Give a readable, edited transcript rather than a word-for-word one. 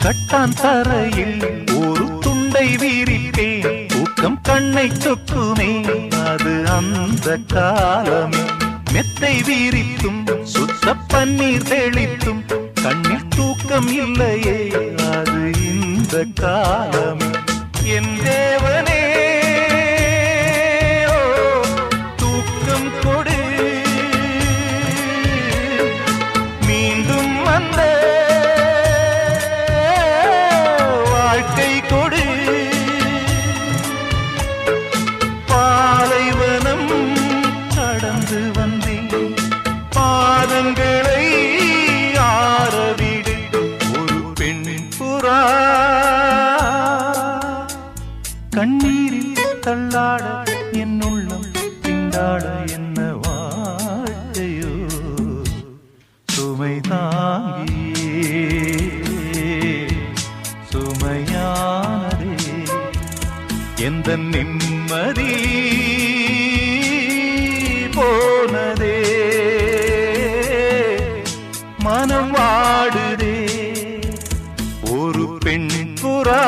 கட்டான் தரையில் ஒரு துண்டை வீரிப்பேன், தூக்கம் கண்ணை சொக்குமே அது அந்த காலமே. மெத்தை வீரித்தும் சுத்த பன்னீர் தெளித்தும் கண்ணில் தூக்கம் இல்லையே அது இந்த காலமே. என் தேவனே தூக்கம் கொடு, மீண்டும் வந்த வாழ்க்கை கொடு. பாலைவனம் கடந்து வந்தேன், பாதங்களை ஆரவிடு. ஒரு பெண் புறா கண்ணீரில் தள்ளாட என் உள்ளம் திண்டாட, என்ன வாழ்க்கையோ சுமை தாங்கியே சுமையானதே. எந்த நிம்மதி போனதே, மனம் வாடுதே. ஒரு பெண் புறா